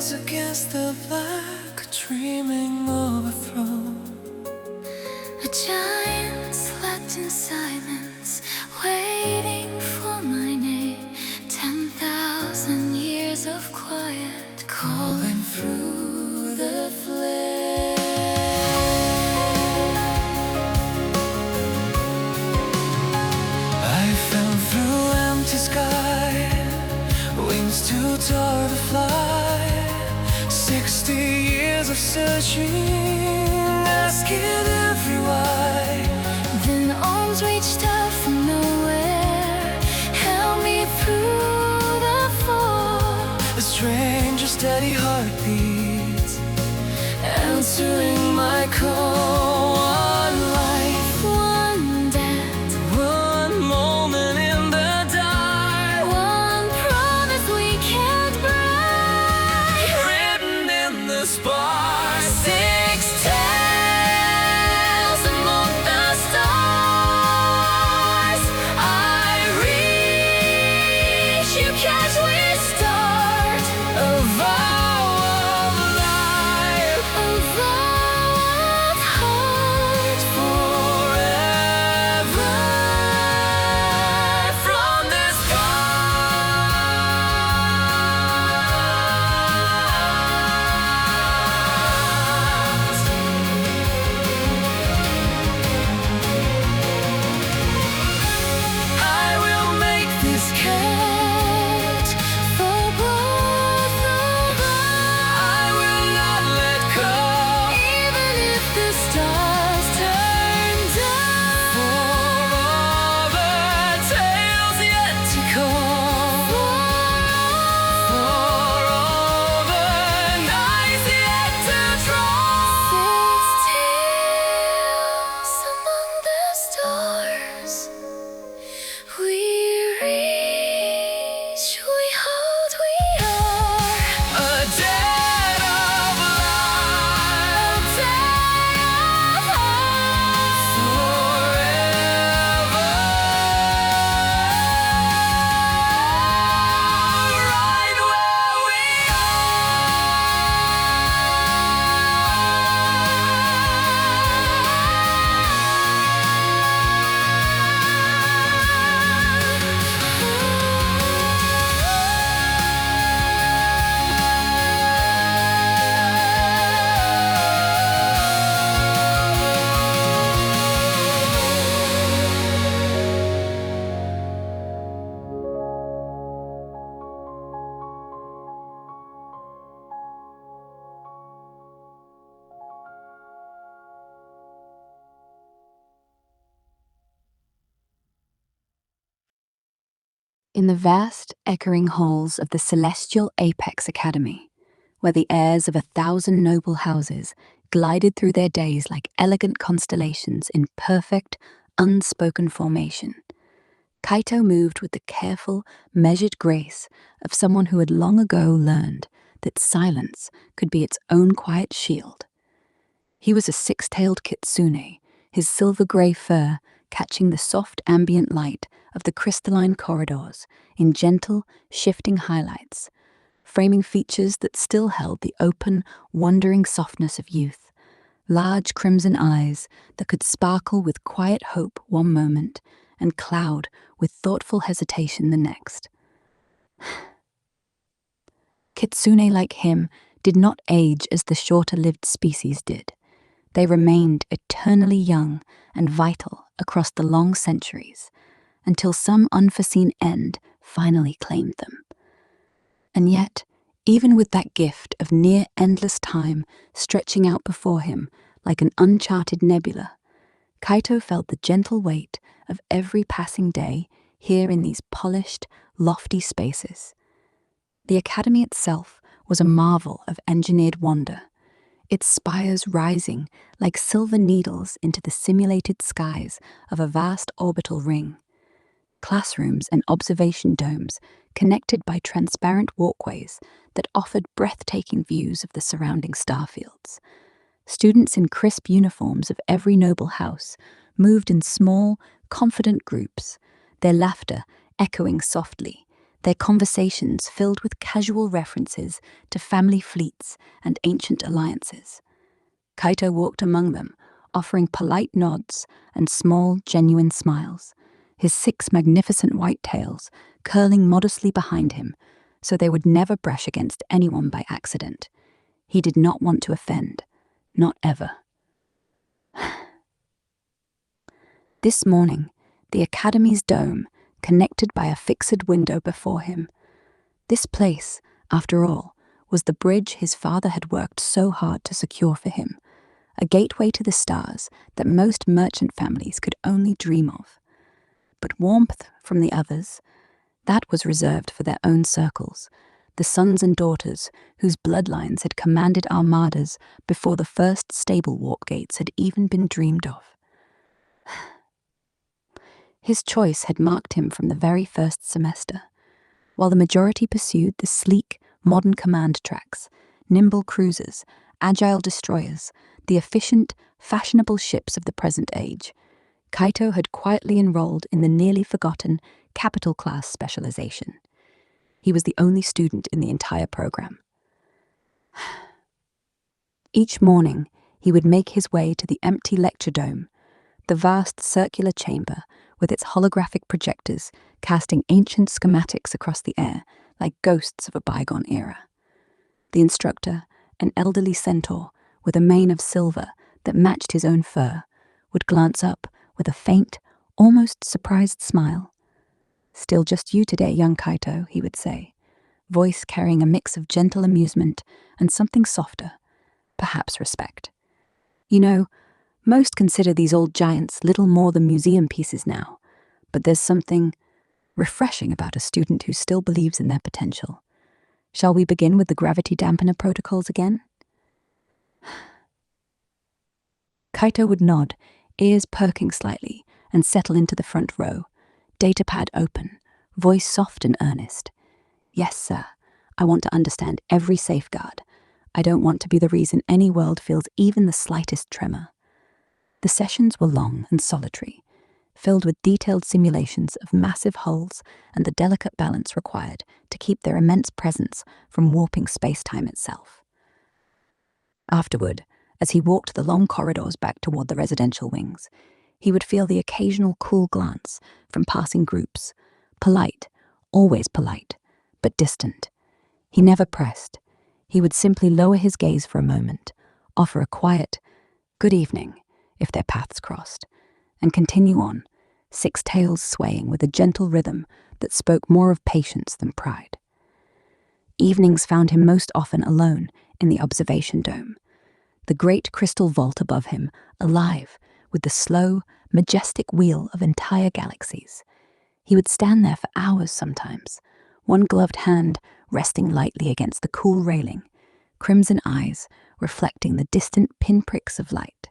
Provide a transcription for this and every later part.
nails against the black, dreaming of a throne. A giant slept in silence, waiting for my name. 10,000 years of quiet, calling through the flame. I fell through empty sky, wings too tall to fly. 60 years of searching, asking every why. Then arms reached out from nowhere, held me through the fall. A strange, steady heartbeat, answering my call. One life, One death, one moment in the dark, one promise we can't break, written in the spark. 6 tales among the stars. I reach, you catch, we start. A vow of life, A vow of heart, forever from this past. I will make this count for both of I us. will not let go. Even if the stars turn down, For all the tales yet to come, for all the nights yet to draw. 6 tales among the stars. We reach, we hold, we are. A dead of life, forever, right where we In the vast, echoing halls of the celestial Apex Academy, where the heirs of 1,000 noble houses glided through their days like elegant constellations in perfect, unspoken formation, Kaito moved with the careful, measured grace of someone who had long ago learned that silence could be its own quiet shield. He was a six-tailed kitsune, his silver-grey fur catching the soft ambient light of the crystalline corridors in gentle, shifting highlights, framing features that still held the open, wondering softness of youth, large crimson eyes that could sparkle with quiet hope one moment and cloud with thoughtful hesitation the next. Kitsune like him did not age as the shorter-lived species did. They remained eternally young and vital across the long centuries, until some unforeseen end finally claimed them. And yet, even with that gift of near-endless time stretching out before him like an uncharted nebula, Kaito felt the gentle weight of every passing day here in these polished, lofty spaces. The academy itself was a marvel of engineered wonder, its spires rising like silver needles into the simulated skies of a vast orbital ring. Classrooms and observation domes connected by transparent walkways that offered breathtaking views of the surrounding starfields. Students in crisp uniforms of every noble house moved in small, confident groups, their laughter echoing softly, their conversations filled with casual references to family fleets and ancient alliances. Kaito walked among them, offering polite nods and small, genuine smiles, his 6 magnificent white tails curling modestly behind him so they would never brush against anyone by accident. He did not want to offend, not ever. This morning, the Academy's dome, connected by a fixed window before him. This place, after all, was the bridge his father had worked so hard to secure for him, a gateway to the stars that most merchant families could only dream of. But warmth from the others, that was reserved for their own circles, the sons and daughters whose bloodlines had commanded armadas before the first stable warp gates had even been dreamed of. His choice had marked him from the very first semester. While the majority pursued the sleek, modern command tracks, nimble cruisers, agile destroyers, the efficient, fashionable ships of the present age, Kaito had quietly enrolled in the nearly forgotten capital class specialization. He was the only student in the entire program. Each morning, he would make his way to the empty lecture dome, the vast circular chamber with its holographic projectors casting ancient schematics across the air like ghosts of a bygone era. The instructor, an elderly centaur with a mane of silver that matched his own fur, would glance up with a faint, almost surprised smile. "Still just you today, young Kaito," he would say, voice carrying a mix of gentle amusement and something softer, perhaps respect. "You know, most consider these old giants little more than museum pieces now, but there's something refreshing about a student who still believes in their potential. Shall we begin with the gravity dampener protocols again?" Kaito would nod, ears perking slightly, and settle into the front row, datapad open, voice soft and earnest. "Yes, sir. I want to understand every safeguard. I don't want to be the reason any world feels even the slightest tremor." The sessions were long and solitary, filled with detailed simulations of massive hulls and the delicate balance required to keep their immense presence from warping space-time itself. Afterward, as he walked the long corridors back toward the residential wings, he would feel the occasional cool glance from passing groups, polite, always polite, but distant. He never pressed. He would simply lower his gaze for a moment, offer a quiet, "good evening," if their paths crossed, and continue on, 6 tails swaying with a gentle rhythm that spoke more of patience than pride. Evenings found him most often alone in the observation dome, the great crystal vault above him alive with the slow, majestic wheel of entire galaxies. He would stand there for hours sometimes, one gloved hand resting lightly against the cool railing, crimson eyes reflecting the distant pinpricks of light.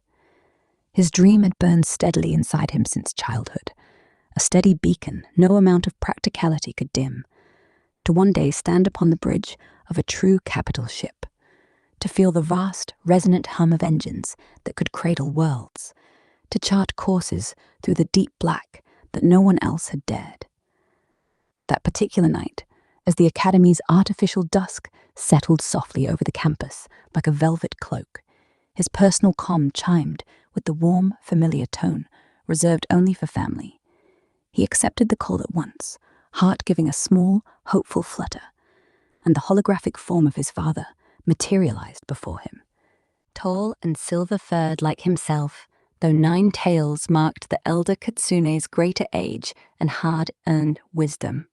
His dream had burned steadily inside him since childhood, a steady beacon no amount of practicality could dim, to one day stand upon the bridge of a true capital ship, to feel the vast, resonant hum of engines that could cradle worlds, to chart courses through the deep black that no one else had dared. That particular night, as the Academy's artificial dusk settled softly over the campus like a velvet cloak, his personal comm chimed with the warm, familiar tone reserved only for family. He accepted the call at once, heart giving a small, hopeful flutter, and the holographic form of his father materialized before him. Tall and silver-furred like himself, though 9 tails marked the elder Kitsune's greater age and hard-earned wisdom.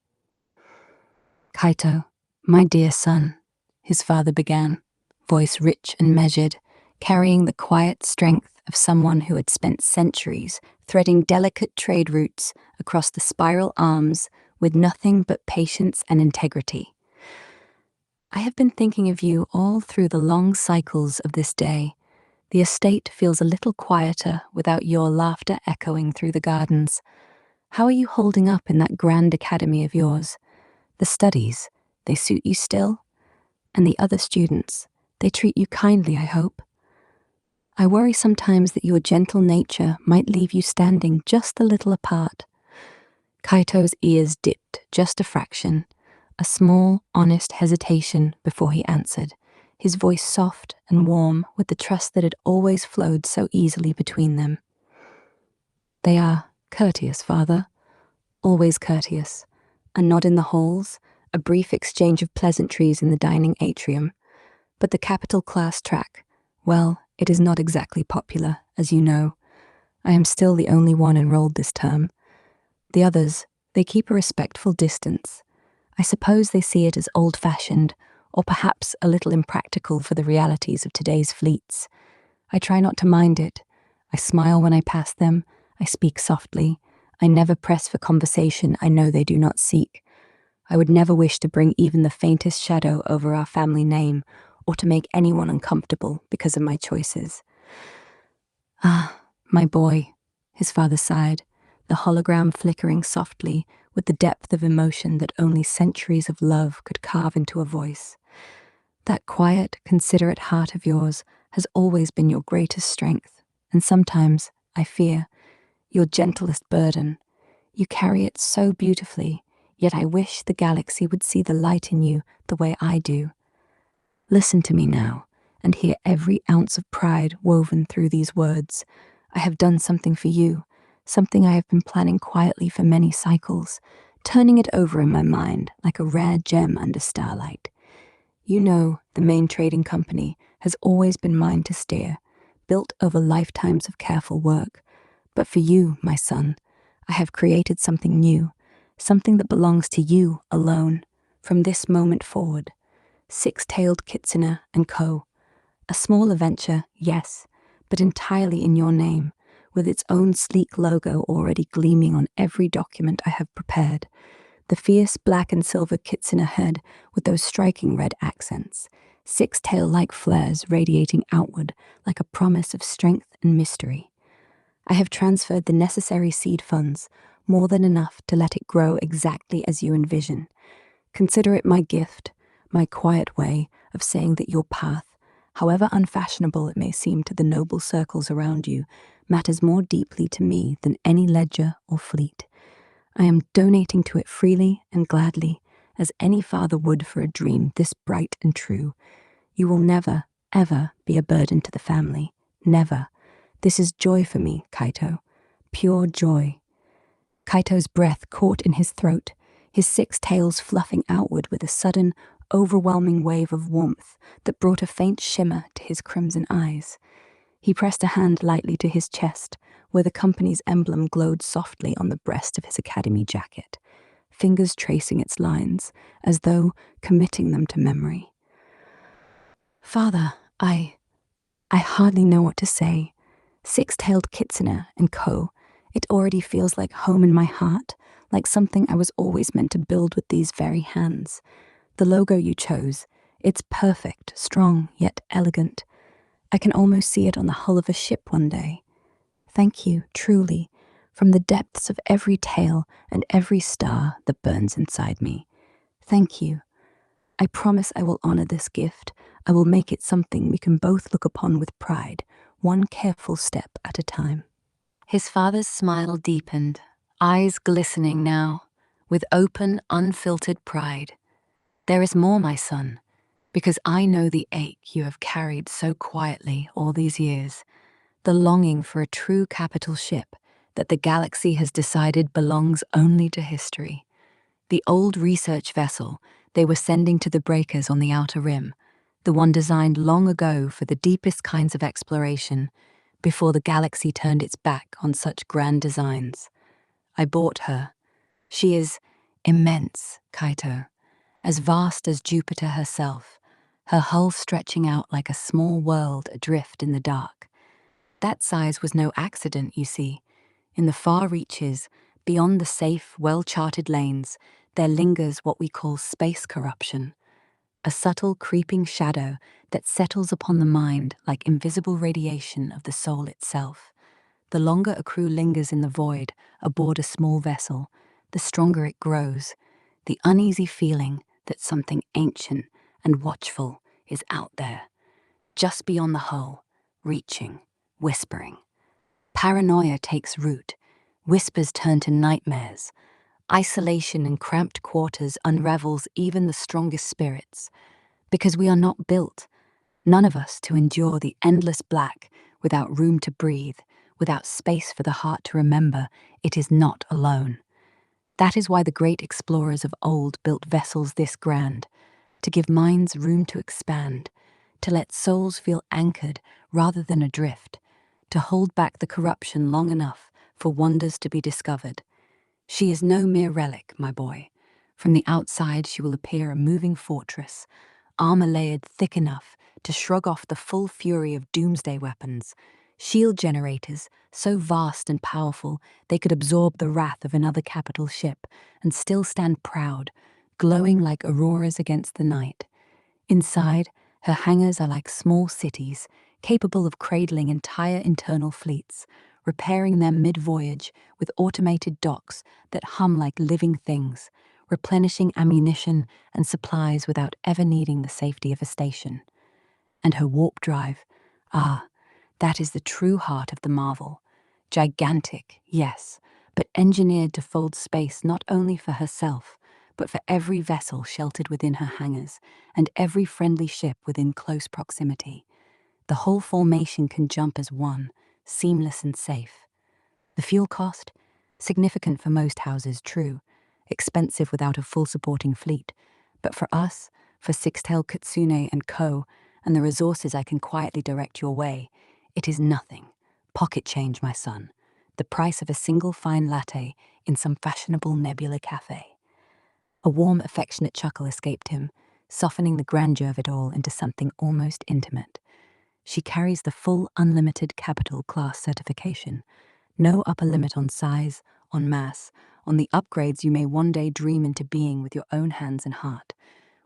"Kaito, my dear son," his father began, voice rich and measured, carrying the quiet strength of someone who had spent centuries threading delicate trade routes across the spiral arms with nothing but patience and integrity. "I have been thinking of you all through the long cycles of this day. The estate feels a little quieter without your laughter echoing through the gardens. How are you holding up in that grand academy of yours? The studies, they suit you still? And the other students, they treat you kindly, I hope? I worry sometimes that your gentle nature might leave you standing just a little apart." Kaito's ears dipped just a fraction, A small, honest hesitation before he answered, his voice soft and warm with the trust that had always flowed so easily between them. They are courteous, father, always courteous. A nod in the halls, a brief exchange of pleasantries in the dining atrium. But the capital class track, well, it is not exactly popular, as you know. I am still the only one enrolled this term. The others, they keep a respectful distance. I suppose they see it as old-fashioned, or perhaps a little impractical for the realities of today's fleets. I try not to mind it. I smile when I pass them. I speak softly. I never press for conversation I know they do not seek. I would never wish to bring even the faintest shadow over our family name, or to make anyone uncomfortable because of my choices. Ah, my boy, his father sighed, the hologram flickering softly with the depth of emotion that only centuries of love could carve into a voice. That quiet, considerate heart of yours has always been your greatest strength, and sometimes, I fear, your gentlest burden. You carry it so beautifully, yet I wish the galaxy would see the light in you the way I do. Listen to me now, and hear every ounce of pride woven through these words. I have done something for you, something I have been planning quietly for many cycles, turning it over in my mind like a rare gem under starlight. You know, the main trading company has always been mine to steer, built over lifetimes of careful work. But for you, my son, I have created something new, something that belongs to you alone, from this moment forward. Six-tailed Kitsune and Co. A smaller venture, yes, but entirely in your name, with its own sleek logo already gleaming on every document I have prepared. The fierce black and silver Kitsune head with those striking red accents, six-tail-like flares radiating outward like a promise of strength and mystery. I have transferred the necessary seed funds, more than enough to let it grow exactly as you envision. Consider it my gift, my quiet way of saying that your path, however unfashionable it may seem to the noble circles around you, matters more deeply to me than any ledger or fleet. I am donating to it freely and gladly, as any father would for a dream this bright and true. You will never, ever be a burden to the family. Never. This is joy for me, Kaito. Pure joy. Kaito's breath caught in his throat, his six tails fluffing outward with a sudden, overwhelming wave of warmth that brought a faint shimmer to his crimson eyes. He pressed a hand lightly to his chest, where the company's emblem glowed softly on the breast of his academy jacket, fingers tracing its lines, as though committing them to memory. Father, I hardly know what to say. Six-tailed Kitsune and Co. It already feels like home in my heart, like something I was always meant to build with these very hands. The logo you chose, it's perfect, strong, yet elegant. I can almost see it on the hull of a ship one day. Thank you, truly, from the depths of every tail and every star that burns inside me. Thank you. I promise I will honor this gift. I will make it something we can both look upon with pride, one careful step at a time. His father's smile deepened, eyes glistening now, with open, unfiltered pride. There is more, my son, because I know the ache you have carried so quietly all these years, the longing for a true capital ship that the galaxy has decided belongs only to history. The old research vessel they were sending to the breakers on the outer rim, the one designed long ago for the deepest kinds of exploration, before the galaxy turned its back on such grand designs. I bought her. She is immense, Kaito, as vast as Jupiter herself, her hull stretching out like a small world adrift in the dark. That size was no accident, you see. In the far reaches, beyond the safe, well-charted lanes, there lingers what we call space corruption, a subtle creeping shadow that settles upon the mind like invisible radiation of the soul itself. The longer a crew lingers in the void aboard a small vessel, the stronger it grows, the uneasy feeling that something ancient and watchful is out there, just beyond the hull, reaching, whispering. Paranoia takes root, whispers turn to nightmares, Isolation and cramped quarters unravels even the strongest spirits, because we are not built, none of us, to endure the endless black without room to breathe, without space for the heart to remember it is not alone. That is why the great explorers of old built vessels this grand, to give minds room to expand, to let souls feel anchored rather than adrift, to hold back the corruption long enough for wonders to be discovered. She is no mere relic, my boy. From the outside, she will appear a moving fortress, armor layered thick enough to shrug off the full fury of doomsday weapons, shield generators so vast and powerful they could absorb the wrath of another capital ship and still stand proud, glowing like auroras against the night. Inside, her hangars are like small cities, capable of cradling entire internal fleets, repairing them mid-voyage with automated docks that hum like living things, replenishing ammunition and supplies without ever needing the safety of a station. And her warp drive, that is the true heart of the marvel. Gigantic, yes, but engineered to fold space not only for herself, but for every vessel sheltered within her hangars and every friendly ship within close proximity. The whole formation can jump as one, seamless and safe. The fuel cost? Significant for most houses, true. Expensive without a full supporting fleet. But for us, for Six-Tailed Kitsune and Co., and the resources I can quietly direct your way, it is nothing. Pocket change, my son. The price of a single fine latte in some fashionable Nebula cafe. A warm, affectionate chuckle escaped him, softening the grandeur of it all into something almost intimate. She carries the full unlimited capital class certification. No upper limit on size, on mass, on the upgrades you may one day dream into being with your own hands and heart.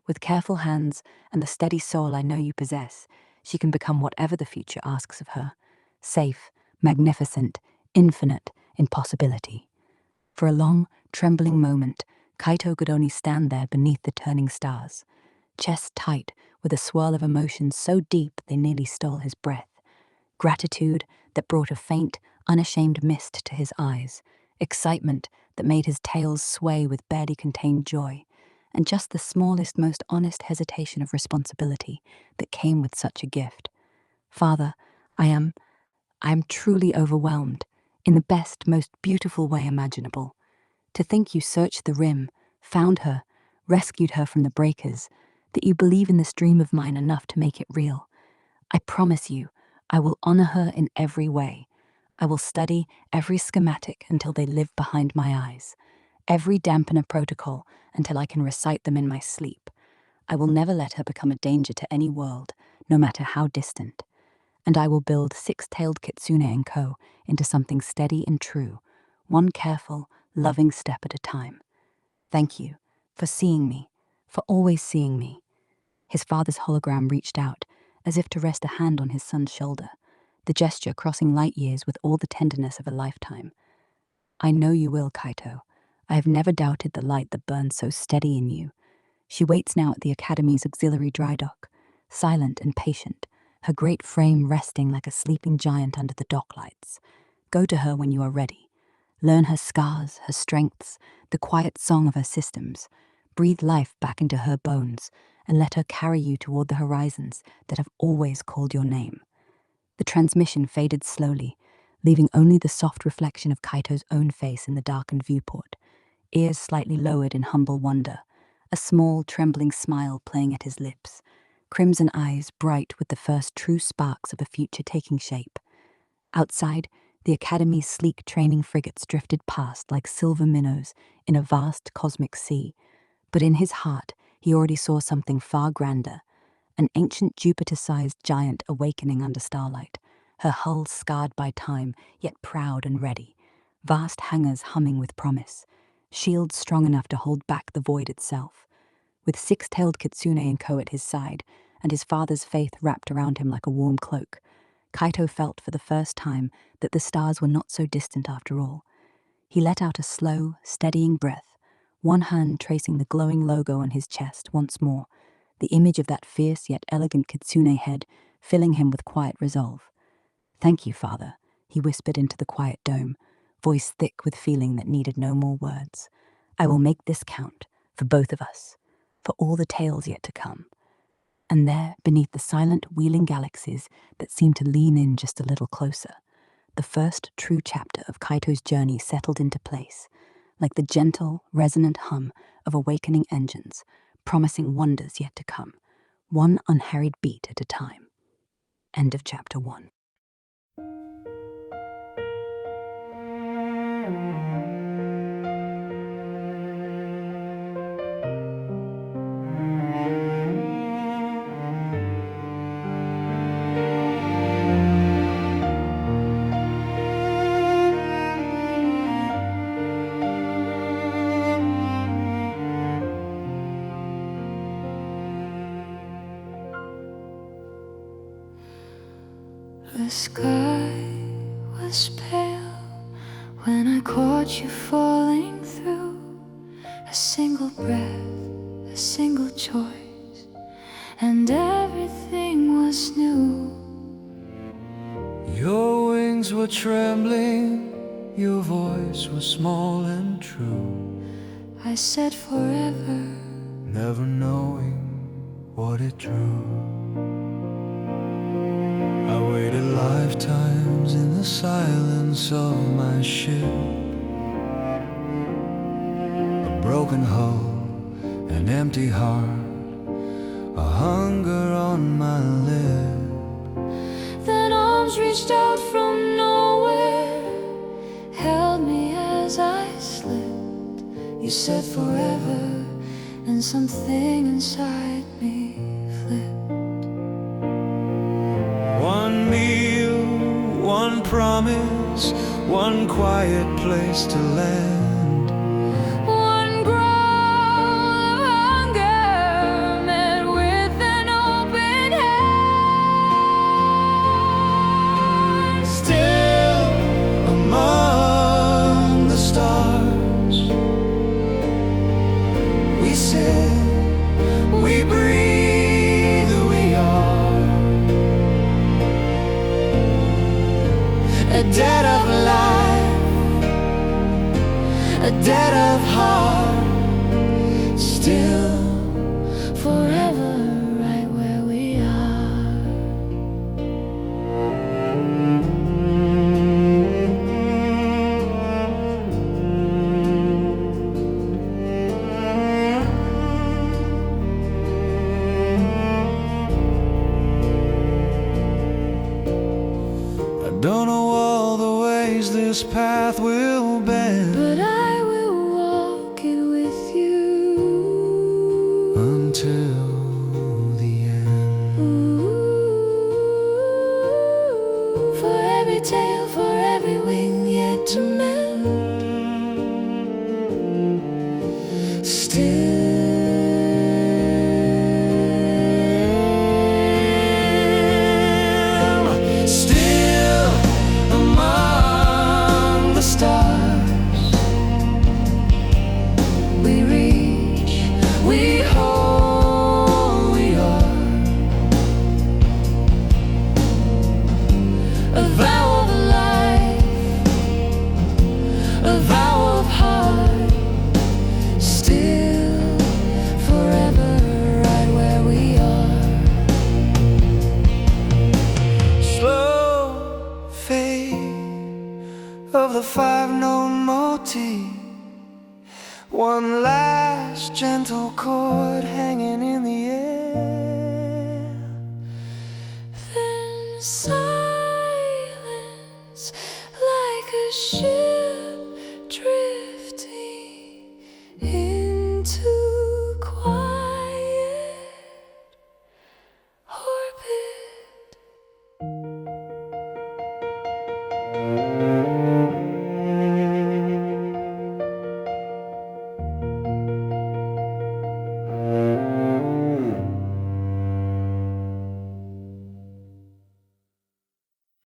With careful hands and the steady soul I know you possess, she can become whatever the future asks of her. Safe, magnificent, infinite in possibility. For a long, trembling moment, Kaito could only stand there beneath the turning stars, chest tight with a swirl of emotions so deep they nearly stole his breath. Gratitude that brought a faint, unashamed mist to his eyes, excitement that made his tails sway with barely contained joy, and just the smallest, most honest hesitation of responsibility that came with such a gift. Father, I am truly overwhelmed, in the best, most beautiful way imaginable. To think you searched the rim, found her, rescued her from the breakers, that you believe in this dream of mine enough to make it real. I promise you, I will honor her in every way. I will study every schematic until they live behind my eyes, every dampener protocol until I can recite them in my sleep. I will never let her become a danger to any world, no matter how distant. And I will build Six-Tailed Kitsune and Co. into something steady and true, one careful, loving step at a time. Thank you for seeing me, for always seeing me. His father's hologram reached out, as if to rest a hand on his son's shoulder, the gesture crossing light years with all the tenderness of a lifetime. I know you will, Kaito. I have never doubted the light that burns so steady in you. She waits now at the Academy's auxiliary dry dock, silent and patient, her great frame resting like a sleeping giant under the dock lights. Go to her when you are ready. Learn her scars, her strengths, the quiet song of her systems. Breathe life back into her bones, and let her carry you toward the horizons that have always called your name. The transmission faded slowly, leaving only the soft reflection of Kaito's own face in the darkened viewport, ears slightly lowered in humble wonder, a small, trembling smile playing at his lips, crimson eyes bright with the first true sparks of a future taking shape. Outside, the Academy's sleek training frigates drifted past like silver minnows in a vast cosmic sea, but in his heart he already saw something far grander, an ancient Jupiter-sized giant awakening under starlight, her hull scarred by time, yet proud and ready, vast hangars humming with promise, shields strong enough to hold back the void itself. With Six-Tailed Kitsune and Co. at his side, and his father's faith wrapped around him like a warm cloak, Kaito felt for the first time that the stars were not so distant after all. He let out a slow, steadying breath, one hand tracing the glowing logo on his chest once more, the image of that fierce yet elegant Kitsune head filling him with quiet resolve. Thank you, Father, he whispered into the quiet dome, voice thick with feeling that needed no more words. I will make this count, for both of us, for all the tales yet to come. And there, beneath the silent, wheeling galaxies that seem to lean in just a little closer, the first true chapter of Kaito's journey settled into place, like the gentle, resonant hum of awakening engines, promising wonders yet to come, one unhurried beat at a time. End of chapter 1. The sky was pale when I caught you falling through. A single breath, a single choice, and everything was new. Your wings were trembling, your voice was small and true, I said forever, never knowing what it drew. I waited lifetimes in the silence of my ship, a broken hull, an empty heart, a hunger on my lip. then arms reached out from nowhere, held me as I slipped. You said forever, and something inside me flipped. One meal, one promise, one quiet place to land. One growl of hunger met with an open hand. Still among the stars, we sit, we breathe, we are a debt of life, a debt of heart, still Forever right where we are. I don't know all the ways this path will bend But I will walk it with you. until the end. Ooh, for every tail, for every wing yet to mend. Still among the stars, We reach, we hold, we are a vow of life, a vow of heart. Still forever right where we are. slow fade of the five known motifs. One last gentle chord hanging in the air. Then